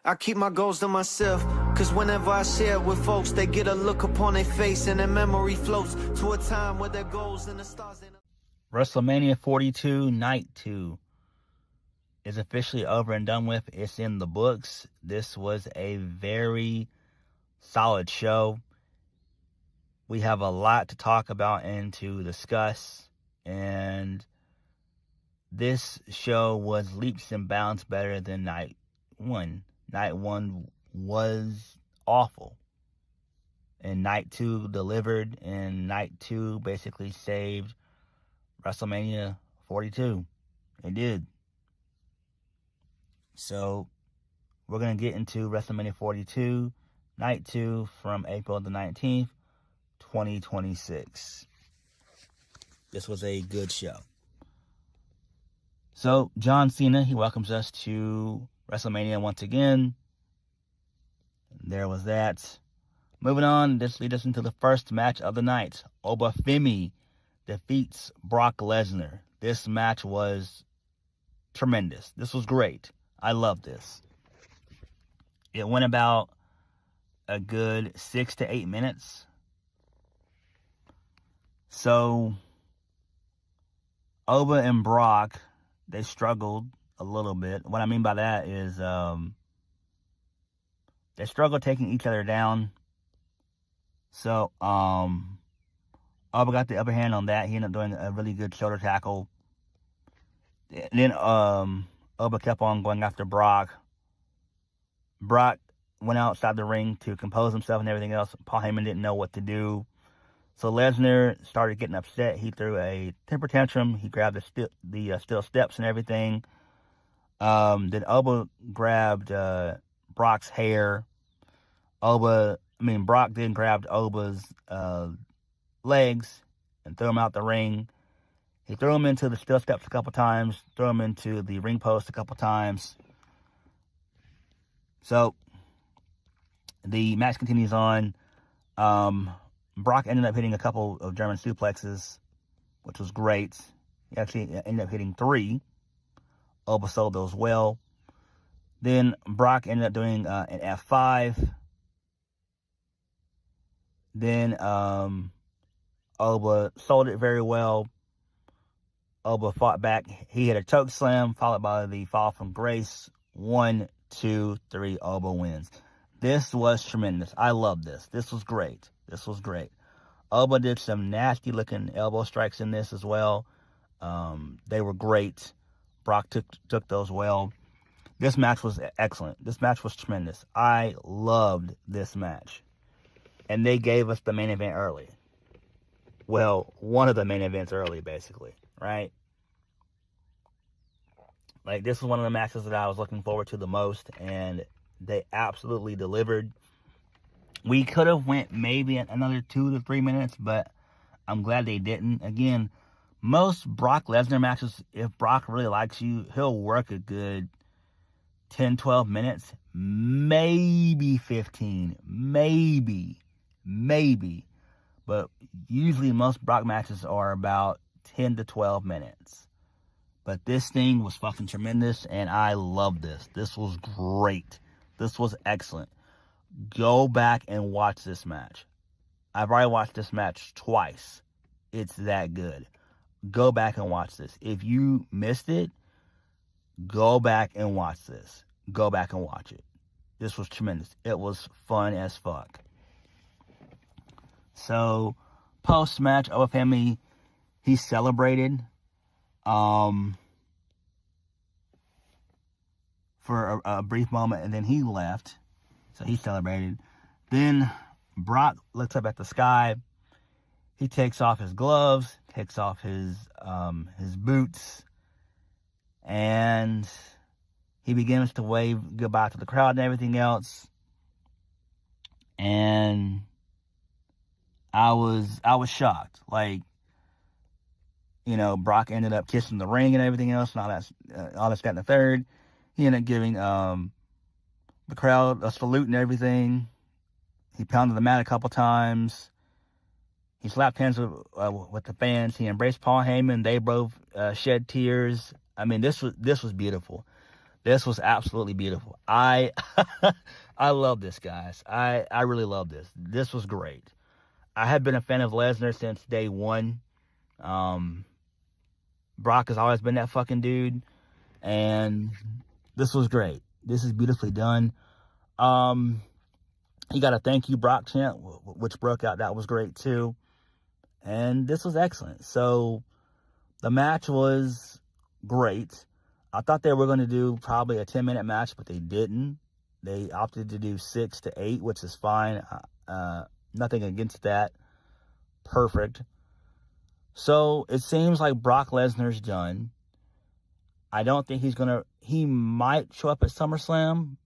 I keep my goals to myself, cause whenever I share it with folks, they get a look upon their face and their memory floats to a time where their goals and the stars ain't... WrestleMania 42 Night 2 is officially over and done with. It's in the books. This was a very solid show. We have a lot to talk about and to discuss, and this show was leaps and bounds better than Night 1. Night 1 was awful, and Night 2 delivered, and Night 2 basically saved WrestleMania 42. It did. So, we're going to get into WrestleMania 42, Night 2 from April the 19th, 2026. This was a good show. So, John Cena, he welcomes us to WrestleMania once again. There was that. Moving on, this leads us into the first match of the night. Oba Femi defeats Brock Lesnar. This match was tremendous. This was great. I love this. It went about a good 6 to 8 minutes. So, Oba and Brock, they struggled a little bit. What I mean by that is they struggled taking each other down. So, Oba got the upper hand on that. He ended up doing a really good shoulder tackle. Then Oba kept on going after Brock. Brock went outside the ring to compose himself and everything else. Paul Heyman didn't know what to do. So Lesnar started getting upset. He threw a temper tantrum. He grabbed the steel steps and everything. Then Oba grabbed Brock's hair. Brock then grabbed Oba's legs and threw him out the ring. He threw him into the steel steps a couple times, threw him into the ring post a couple times. So, the match continues on. Brock ended up hitting a couple of German suplexes, which was great. He actually ended up hitting 3. Oba sold those well. Then Brock ended up doing an F5. Then Oba sold it very well. Oba fought back. He hit a choke slam, followed by the fall from grace. 1, 2, 3, Oba wins. This was tremendous. I love this. This was great. This was great. Oba did some nasty looking elbow strikes in this as well. They were great. Brock took those well. This match was excellent. This match was tremendous. I loved this match. And they gave us the main event early. Well, one of the main events early, basically, right? Like, this was one of the matches that I was looking forward to the most, and they absolutely delivered. We could have went maybe another 2 to 3 minutes, but I'm glad they didn't. Again, most Brock Lesnar matches, if Brock really likes you, he'll work a good 10, 12 minutes, maybe 15, maybe. But usually most Brock matches are about 10 to 12 minutes. But this thing was fucking tremendous, and I love this. This was great. This was excellent. Go back and watch this match. I've already watched this match twice. It's that good. Go back and watch this. If you missed it, go back and watch this. Go back and watch it. This was tremendous. It was fun as fuck. So, post-match, Oba Femi, he celebrated for a brief moment, and then he left. So he celebrated. Then Brock looks up at the sky. He takes off his gloves, takes off his boots, and he begins to wave goodbye to the crowd and everything else. And I was shocked. Like, you know, Brock ended up kissing the ring and everything else, and all that's got in the third. He ended up giving the crowd a salute and everything. He pounded the mat a couple times. He slapped hands with the fans. He embraced Paul Heyman. They both shed tears. I mean, this was beautiful. This was absolutely beautiful. I love this, guys. I really love this. This was great. I have been a fan of Lesnar since day one. Brock has always been that fucking dude. And this was great. This is beautifully done. He got a thank you Brock chant, which broke out. That was great too. And this was excellent. So the match was great. I thought they were going to do probably a 10-minute match, but they didn't. They opted to do 6 to 8, which is fine. Nothing against that. Perfect. So it seems like Brock Lesnar's done. I don't think he might show up at SummerSlam,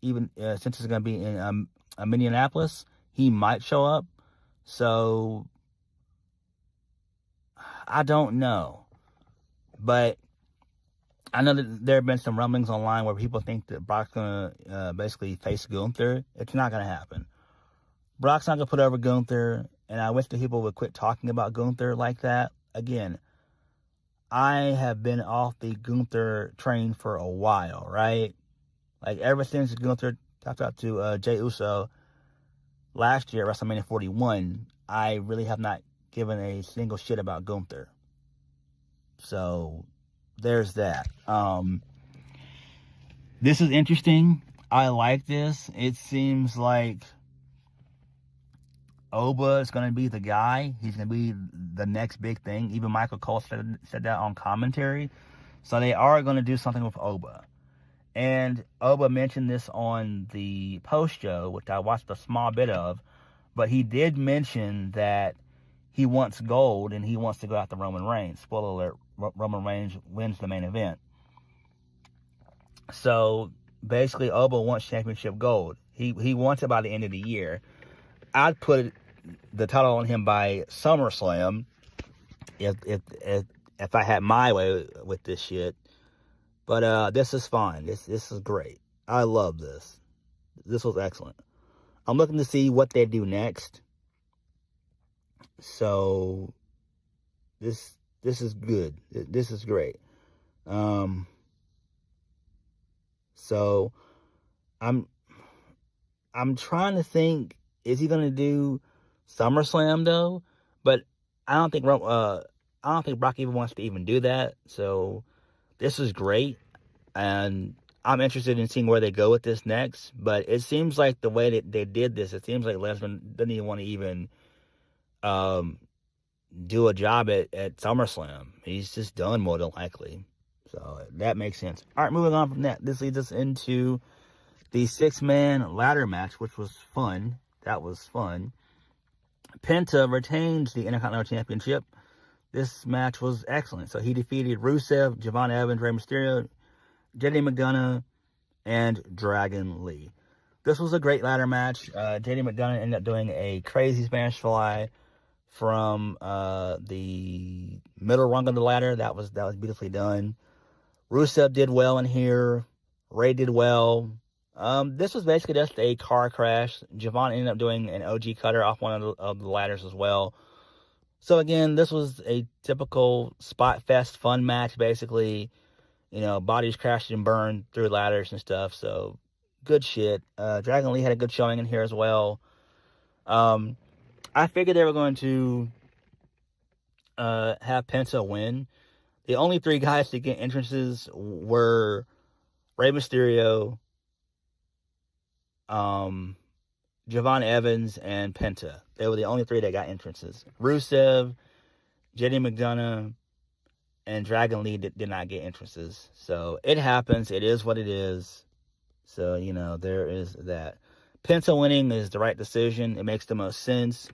even since it's going to be in Minneapolis. He might show up. So I don't know. But I know that there have been some rumblings online where people think that Brock's going to basically face Gunther. It's not going to happen. Brock's not going to put over Gunther, and I wish that people would quit talking about Gunther like that. Again, I have been off the Gunther train for a while, right? Like, ever since Gunther talked out to Jey Uso last year at WrestleMania 41, I really have not given a single shit about Gunther. So there's that. This is interesting. I like this. It seems like Oba is going to be the guy. He's going to be the next big thing. Even Michael Cole said that on commentary. So they are going to do something with Oba. And Oba mentioned this on the post show, which I watched a small bit of. But he did mention that he wants gold and he wants to go after Roman Reigns. Spoiler alert, Roman Reigns wins the main event. So basically, Oba wants championship gold. He wants it by the end of the year. I'd put the title on him by SummerSlam if I had my way with this shit. But this is fine. This is great. I love this. This was excellent. I'm looking to see what they do next. So this is good. This is great. So I'm trying to think, is he gonna do SummerSlam though? But I don't think Brock even wants to even do that. So this is great, and I'm interested in seeing where they go with this next. But it seems like the way that they did this, it seems like Lesnar doesn't even want to even do a job at SummerSlam. He's just done, more than likely. So that makes sense. All right, moving on from that. This leads us into the 6-man ladder match, which was fun. That was fun. Penta retains the Intercontinental Championship. This match was excellent. So he defeated Rusev, Javon Evans, Rey Mysterio, JD McDonough, and Dragon Lee. This was a great ladder match. JD McDonough ended up doing a crazy Spanish fly from the middle rung of the ladder. That was beautifully done. Rusev did well in here. Ray did well. This was basically just a car crash. Javon ended up doing an OG cutter off one of the ladders as well. So again, this was a typical spot fest fun match, basically. You know, bodies crashed and burned through ladders and stuff. So good shit. Dragon Lee had a good showing in here as well. I figured they were going to have Penta win. The only 3 guys to get entrances were Rey Mysterio, Javon Evans, and Penta. They were the only 3 that got entrances. Rusev, JD McDonough, and Dragon Lee did not get entrances. So it happens. It is what it is. So, you know, there is that. Penta winning is the right decision. It makes the most sense.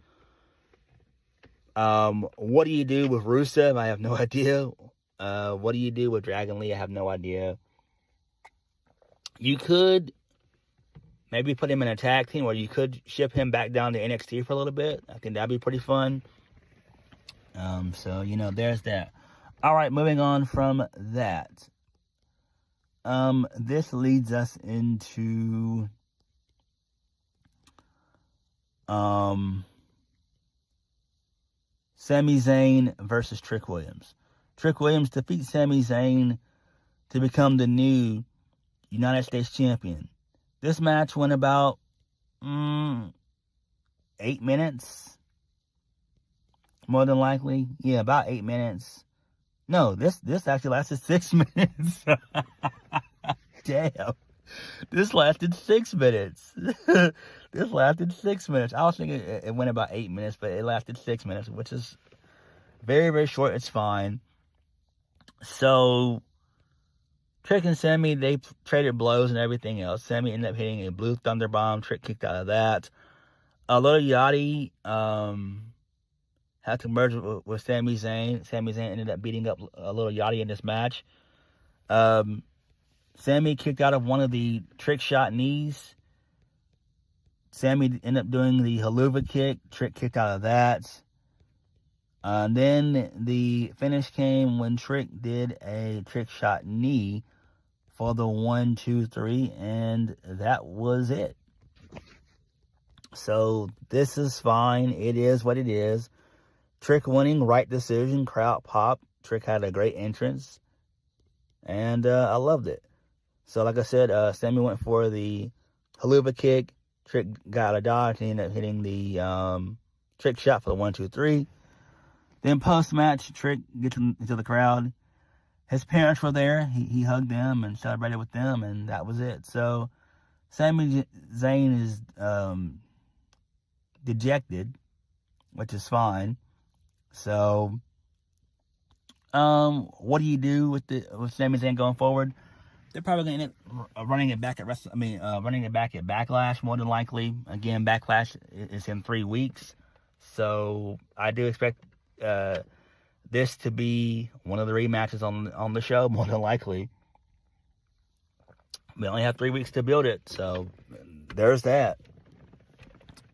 What do you do with Rusev? I have no idea. What do you do with Dragon Lee? I have no idea. You could maybe put him in a tag team, or you could ship him back down to NXT for a little bit. I think that'd be pretty fun. So, you know, there's that. All right, moving on from that. This leads us into Sami Zayn versus Trick Williams. Trick Williams defeats Sami Zayn to become the new United States champion. This match went about 8 minutes. More than likely. Yeah, about 8 minutes. No, this actually lasted 6 minutes. Damn. This lasted 6 minutes. This lasted 6 minutes. I was thinking it went about 8 minutes, but it lasted 6 minutes, which is very, very short. It's fine. So, Trick and Sami, they traded blows and everything else. Sami ended up hitting a blue thunder bomb. Trick kicked out of that. Little Yachty had to merge with Sami Zayn. Sami Zayn ended up beating up a Little Yachty in this match. Sami kicked out of one of the trick shot knees. Sami ended up doing the haluva kick. Trick kicked out of that. Then the finish came when Trick did a trick shot knee for the 1, 2, 3, and that was it. So this is fine. It is what it is. Trick winning, right decision, crowd pop. Trick had a great entrance, and I loved it. So like I said, Sami went for the haluva kick. Trick got a dodge. He ended up hitting the trick shot for the 1, 2, 3. Then post-match, Trick gets into the crowd. His parents were there. He hugged them and celebrated with them, and that was it. So Sami Zayn is dejected, which is fine. So, what do you do with Sami Zayn going forward? They're probably going to end up running it back at Backlash, more than likely. Again, Backlash is in 3 weeks, so I do expect this to be one of the rematches on the show, more than likely. We only have 3 weeks to build it, so there's that.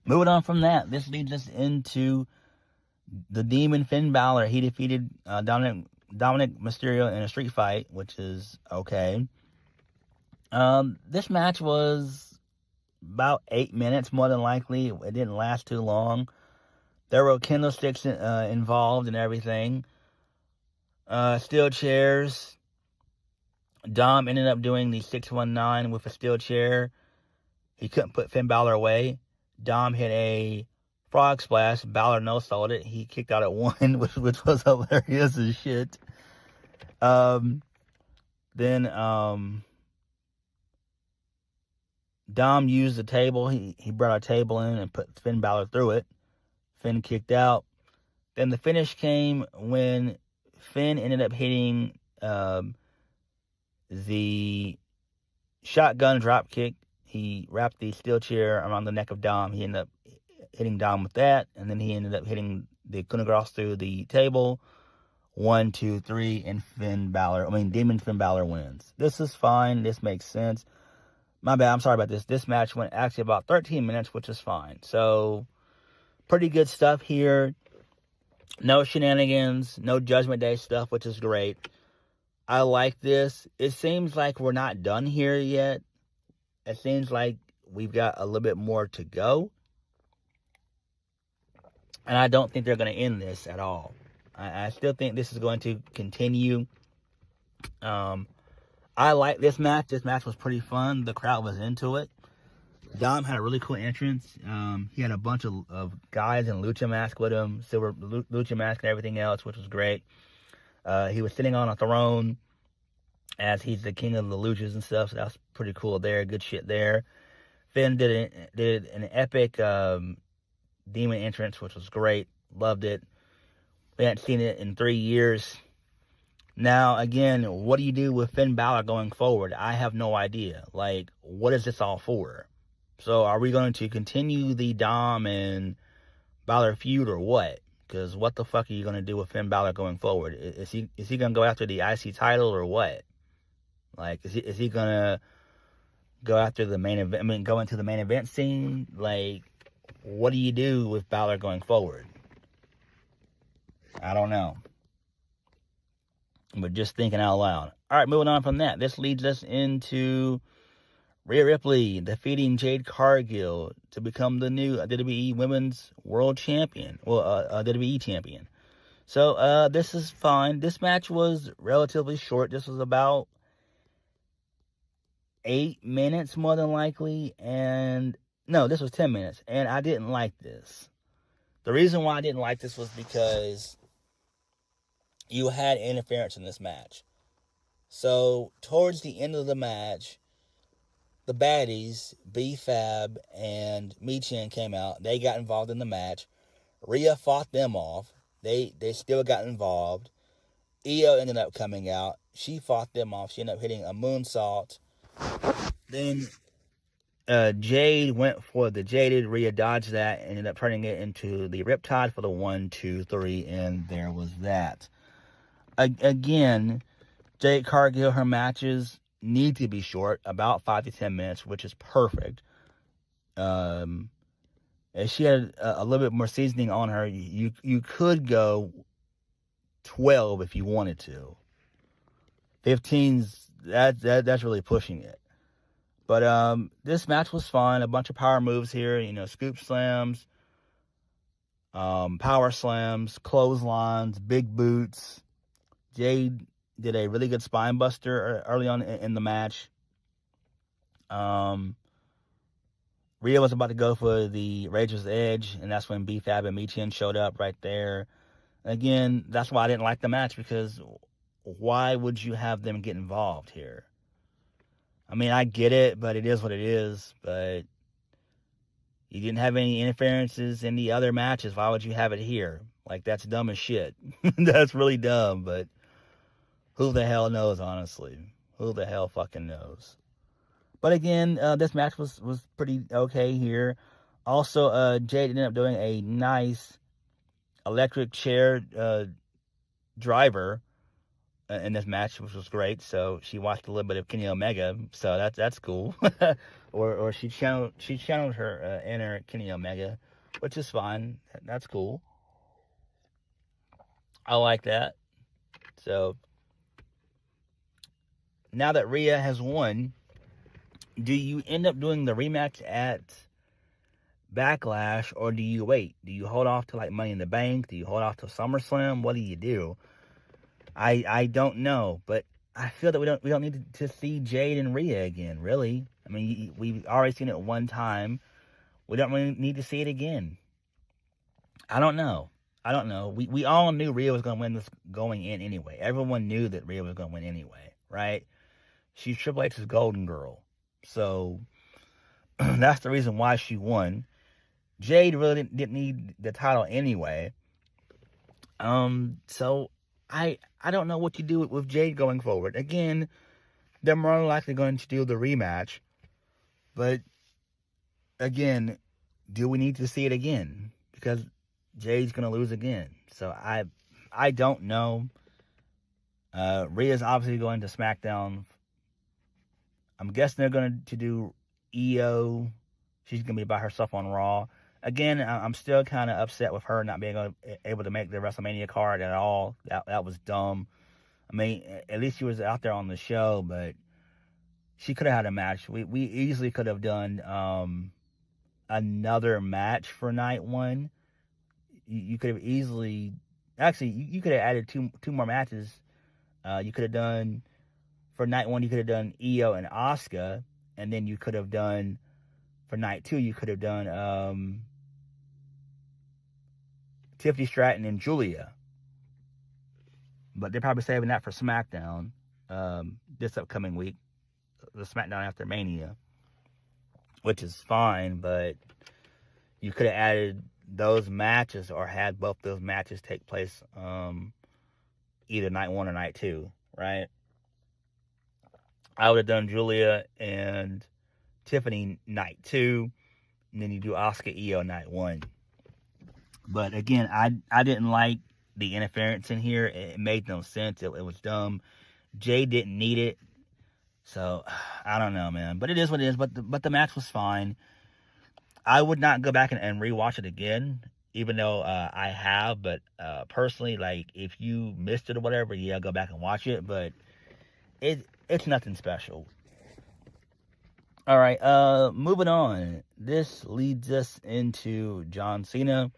Moving on from that, this leads us into the Demon Finn Balor. He defeated Dominik Mysterio in a street fight, which is okay. This match was about 8 minutes, more than likely. It didn't last too long. There were candlesticks involved and everything. Steel chairs. Dom ended up doing the 619 with a steel chair. He couldn't put Finn Balor away. Dom hit a frog splash. Balor no-sold it. He kicked out at 1, which was hilarious as shit. Then Dom used the table. He brought a table in and put Finn Balor through it. Finn kicked out. Then the finish came when Finn ended up hitting the shotgun drop kick. He wrapped the steel chair around the neck of Dom. He ended up hitting Dom with that, and then he ended up hitting the coup de grace through the table. 1, 2, 3, and Demon Finn Balor wins. This is fine. This makes sense. My bad. I'm sorry about this. This match went actually about 13 minutes, which is fine. So, pretty good stuff here. No shenanigans. No Judgment Day stuff, which is great. I like this. It seems like we're not done here yet. It seems like we've got a little bit more to go. And I don't think they're going to end this at all. I still think this is going to continue. I like this match. This match was pretty fun. The crowd was into it. Dom had a really cool entrance. He had a bunch of guys in lucha mask with him, silver lucha mask and everything else, which was great. He was sitting on a throne as he's the king of the luchas and stuff, so that was pretty cool there. Good shit there. Finn did an epic demon entrance, which was great. Loved it. We hadn't seen it in 3 years. Now, again, what do you do with Finn Balor going forward? I have no idea. Like, what is this all for? So, are we going to continue the Dom and Balor feud or what? Because what the fuck are you going to do with Finn Balor going forward? Is he going to go after the IC title or what? Like, is he going to go after the main event? I mean, go into the main event scene? Like, what do you do with Balor going forward? I don't know. But just thinking out loud. All right, moving on from that. This leads us into Rhea Ripley defeating Jade Cargill to become the new WWE Women's World Champion. Well, WWE Champion. So, this is fine. This match was relatively short. This was about 8 minutes more than likely, and no, this was 10 minutes, and I didn't like this. The reason why I didn't like this was because you had interference in this match. So, towards the end of the match, the baddies, B-Fab and Michin came out. They got involved in the match. Rhea fought them off. They still got involved. Iyo ended up coming out. She fought them off. She ended up hitting a moonsault. Then Jade went for the Jaded. Rhea dodged that and ended up turning it into the Riptide for the 1, 2, 3, and there was that. Again, Jade Cargill, her matches need to be short, about 5 to 10 minutes, which is perfect. If she had a little bit more seasoning on her, you could go 12 if you wanted to. 15's that's really pushing it. But this match was fun. A bunch of power moves here, scoop slams, power slams, clotheslines, big boots. Jade did a really good spine buster early on in the match. Rhea was about to go for the Razor's Edge, and that's when B-Fab and Michin showed up right there. Again, that's why I didn't like the match, because why would you have them get involved here? I mean, I get it, but it is what it is. But you didn't have any interferences in the other matches. Why would you have it here? Like, that's dumb as shit. That's really dumb, but who the hell knows, honestly? Who the hell fucking knows? But again, this match was pretty okay here. Also, Jade ended up doing a nice electric chair driver in this match, which was great. So she watched a little bit of Kenny Omega, so that's cool. or she channeled her inner Kenny Omega, which is fine. That's cool. I like that. So now that Rhea has won, do you end up doing the rematch at Backlash, or do you wait? Do you hold off to like Money in the Bank? Do you hold off to SummerSlam? What do you do? I don't know, but I feel that we don't need to see Jade and Rhea again, really. I mean, we've already seen it one time. We don't really need to see it again. I don't know. We all knew Rhea was going to win this going in anyway. Everyone knew that Rhea was going to win anyway, right? She's Triple H's golden girl. So that's the reason why she won. Jade really didn't need the title anyway. So I don't know what you do with Jade going forward. Again, they're more likely going to do the rematch. But again, do we need to see it again? Because Jade's going to lose again. So I don't know. Rhea's obviously going to SmackDown. I'm guessing they're going to do Iyo. She's going to be by herself on Raw. Again, I'm still kind of upset with her not being able to make the WrestleMania card at all. That was dumb. I mean, at least she was out there on the show, but she could have had a match. We easily could have done another match for night one. You could have easily... Actually, you could have added two more matches. You could have done... For night one, you could have done Iyo and Asuka, and then you could have done, for night two, you could have done Tiffany Stratton and Julia. But they're probably saving that for SmackDown this upcoming week, the SmackDown after Mania, which is fine, but you could have added those matches or had both those matches take place either night one or night two, right? I would have done Julia and Tiffany night two, and then you do Asuka Iyo night one. But again, I didn't like the interference in here. It made no sense. It was dumb. Jay didn't need it. So, I don't know, man. But it is what it is. But the match was fine. I would not go back and rewatch it again, even though I have. But personally, like, if you missed it or whatever, yeah, go back and watch it. But it's nothing special. All right, moving on. This leads us into John Cena.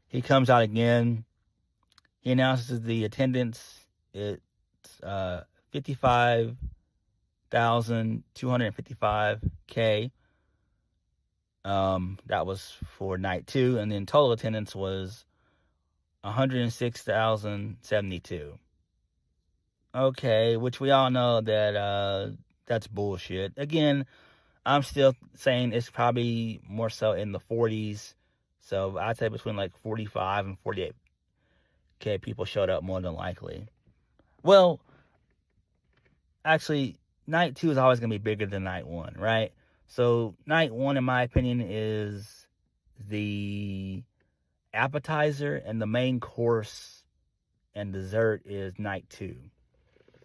He comes out again. He announces the attendance. It's 55,000 106,255K. That was for night 2, and then total attendance was 106,072. Okay, which we all know that that's bullshit. Again, I'm still saying it's probably more so in the 40s. So I'd say between like 45 and 48K people showed up more than likely. Well, actually, night 2 is always going to be bigger than night 1, right? So night 1, in my opinion, is the appetizer, and the main course and dessert is night 2,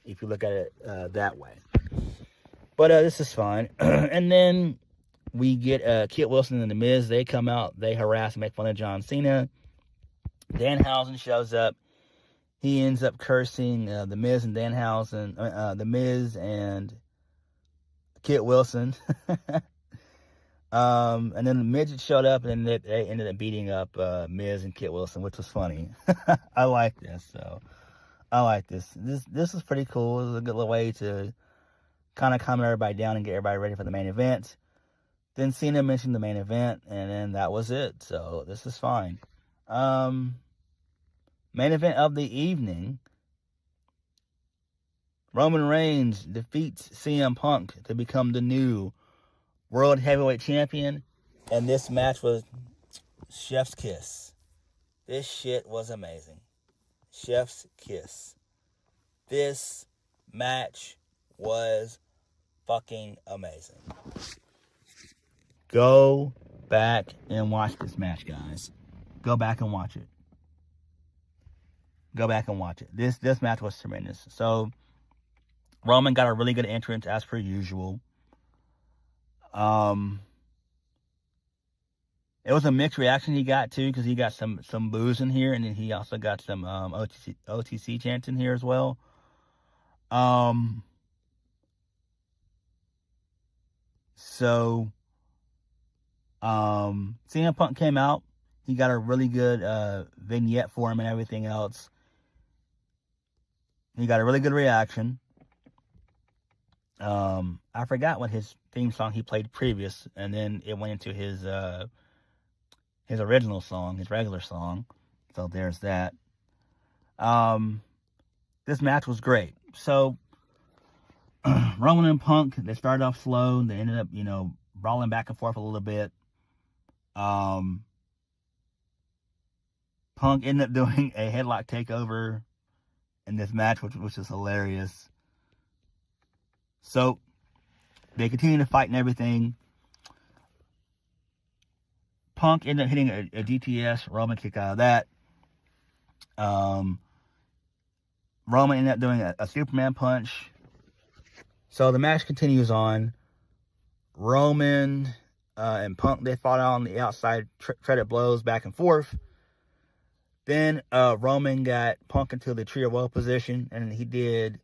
if you look at it that way. But this is fine. And then we get Kit Wilson and The Miz. They come out. They harass and make fun of John Cena. Danhausen shows up. He ends up cursing The Miz and Danhausen. The Miz and Kit Wilson. And then the midget showed up, and they ended up beating up Miz and Kit Wilson, which was funny. I like this. So I like this. This is pretty cool. It was a good little way to kind of calm everybody down and get everybody ready for the main event. Then Cena mentioned the main event, and then that was it. So this is fine. Main event of the evening. Roman Reigns defeats CM Punk to become the new World Heavyweight Champion. And this match was chef's kiss. This shit was amazing. Chef's kiss. This match was fucking amazing. Go back and watch this match, guys. Go back and watch it. Go back and watch it. This match was tremendous. So Roman got a really good entrance as per usual. It was a mixed reaction he got too, because he got some boos in here, and then he also got some OTC chants in here as well. CM Punk came out. He got a really good vignette for him and everything else. He got a really good reaction. I forgot what his theme song he played previous, and then it went into his original song, his regular song. So there's that. This match was great. So Roman and Punk, they started off slow. They ended up, brawling back and forth a little bit. Punk ended up doing a headlock takeover in this match, which is hilarious. So they continue to fight and everything. Punk ended up hitting a GTS. Roman kicked out of that. Roman ended up doing a Superman punch. So the match continues on. Roman and Punk, they fought on the outside, treaded blows back and forth. Then Roman got Punk into the trio well position, and he did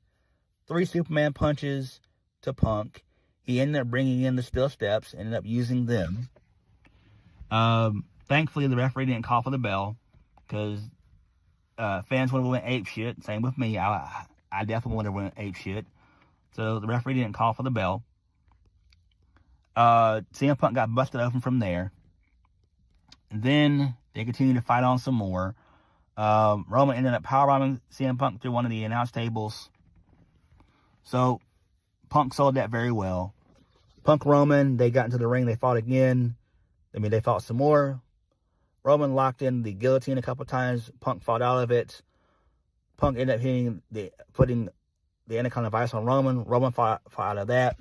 3 Superman punches to Punk. He ended up bringing in the steel steps, ended up using them. Thankfully, the referee didn't call for the bell, because fans would have went ape shit. Same with me. I definitely would have went ape shit. So the referee didn't call for the bell. CM Punk got busted open from there. Then they continued to fight on some more. Roman ended up powerbombing CM Punk through one of the announce tables. So Punk sold that very well. Punk Roman, they got into the ring. They fought again. They fought some more. Roman locked in the guillotine a couple times. Punk fought out of it. Punk ended up putting the Anaconda Vice on Roman. Roman fought out of that.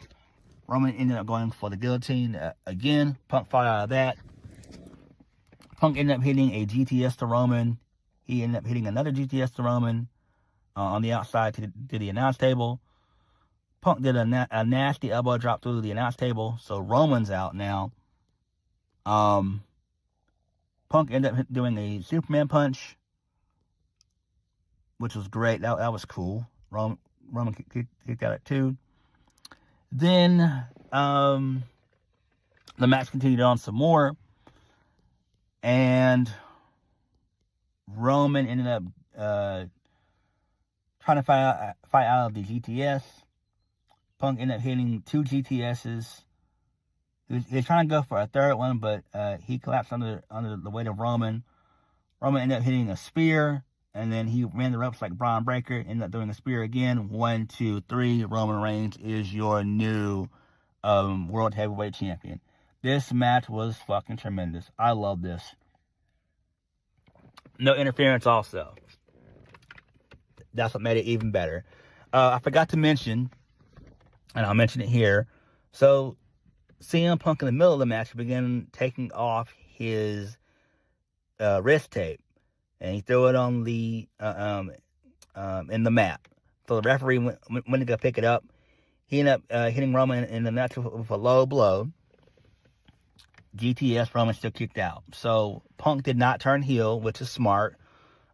Roman ended up going for the guillotine again. Punk fought out of that. Punk ended up hitting a GTS to Roman. He ended up hitting another GTS to Roman on the outside to the announce table. Punk did a nasty elbow drop through the announce table. So Roman's out now. Punk ended up doing a Superman punch, which was great. That was cool. Roman kicked out at 2. Then the match continued on some more, and Roman ended up trying to fight out of the GTS. Punk ended up hitting 2 GTSs. He was trying to go for a third one, but he collapsed under the weight of Roman. Roman ended up hitting a spear, and then he ran the ropes like Braun Breaker, ended up doing a spear again. 1, 2, 3. Roman Reigns is your new World Heavyweight Champion. This match was fucking tremendous. I love this. No interference also. That's what made it even better. I forgot to mention, and I'll mention it here. So, CM Punk in the middle of the match began taking off his wrist tape, and he threw it on the in the mat. So the referee went to go pick it up. He ended up hitting Roman in the nuts with a low blow. GTS, Roman still kicked out. So Punk did not turn heel, which is smart.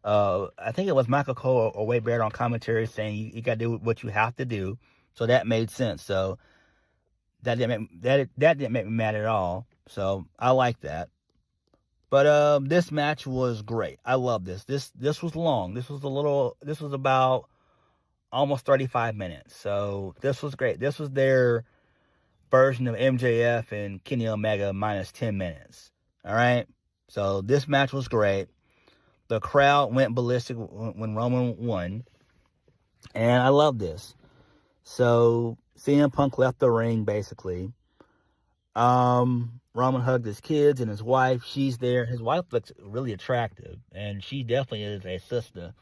I think it was Michael Cole or Wade Barrett on commentary saying you got to do what you have to do. So that made sense. So that didn't make me mad at all. So I like that. But this match was great. I love this. This was long. This was about almost 35 minutes. So this was great. This was their version of MJF and Kenny Omega minus 10 minutes. All right? So this match was great. The crowd went ballistic when Roman won. And I love this. So CM Punk left the ring, basically. Roman hugged his kids and his wife. She's there. His wife looks really attractive. And she definitely is a sister.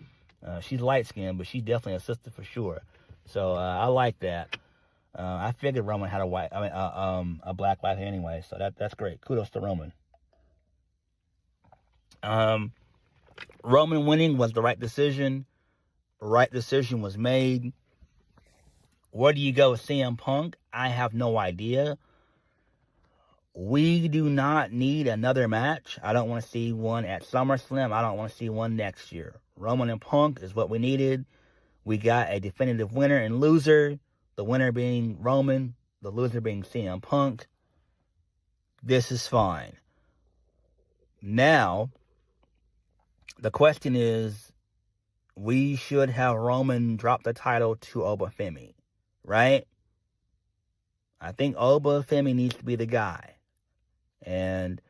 She's light-skinned, but she's definitely a sister for sure. So I like that. I figured Roman had a black wife anyway. So that's great. Kudos to Roman. Roman winning was the right decision. The right decision was made. Where do you go with CM Punk? I have no idea. We do not need another match. I don't want to see one at SummerSlam. I don't want to see one next year. Roman and Punk is what we needed. We got a definitive winner and loser. The winner being Roman. The loser being CM Punk. This is fine. Now, the question is, we should have Roman drop the title to Oba Femi, right? I think Oba Femi needs to be the guy. And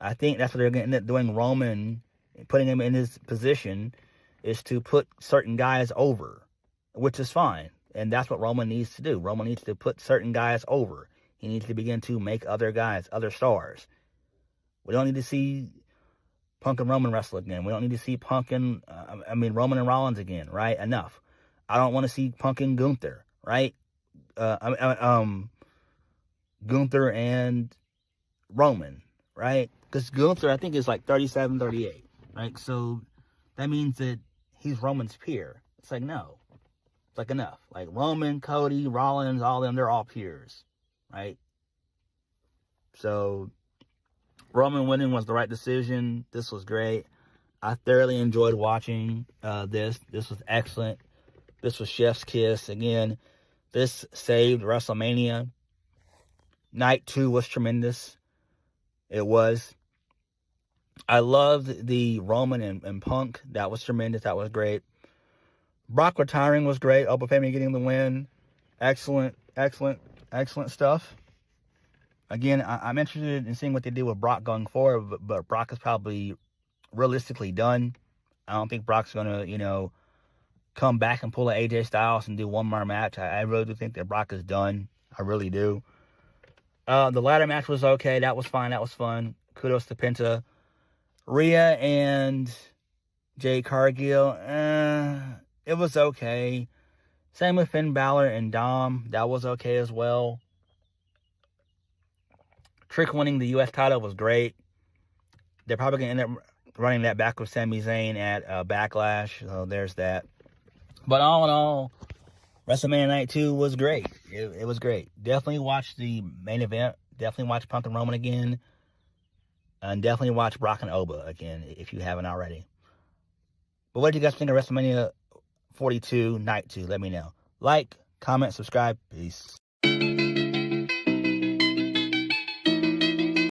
I think that's what they're going to end up doing. Roman, putting him in his position, is to put certain guys over, which is fine. And that's what Roman needs to do. Roman needs to put certain guys over. He needs to begin to make other guys, other stars. We don't need to see Punk and Roman wrestle again. We don't need to see Roman and Rollins again, right? Enough. I don't want to see Punk and Gunther, right? Gunther and Roman, right? Because Gunther, I think, is like 37, 38, right? So that means that he's Roman's peer. It's like, no. It's like, enough. Like Roman, Cody, Rollins, all of them, they're all peers, right? So Roman winning was the right decision. This was great. I thoroughly enjoyed watching this. This was excellent. This was chef's kiss. Again, this saved WrestleMania. Night 2 was tremendous. It was. I loved the Roman and Punk. That was tremendous. That was great. Brock retiring was great. Oba Femi getting the win. Excellent, excellent, excellent stuff. Again, I'm interested in seeing what they do with Brock going forward, but Brock is probably realistically done. I don't think Brock's going to, come back and pull an AJ Styles and do one more match. I really do think that Brock is done. I really do. The ladder match was okay. That was fine. That was fun. Kudos to Penta. Rhea and Jade Cargill, it was okay. Same with Finn Balor and Dom. That was okay as well. Trick winning the U.S. title was great. They're probably going to end up running that back with Sami Zayn at Backlash. So there's that. But all in all, WrestleMania Night 2 was great. It was great. Definitely watch the main event. Definitely watch Punk and Roman again. And definitely watch Brock and Oba again if you haven't already. But what did you guys think of WrestleMania 42 Night 2? Let me know. Like, comment, subscribe. Peace.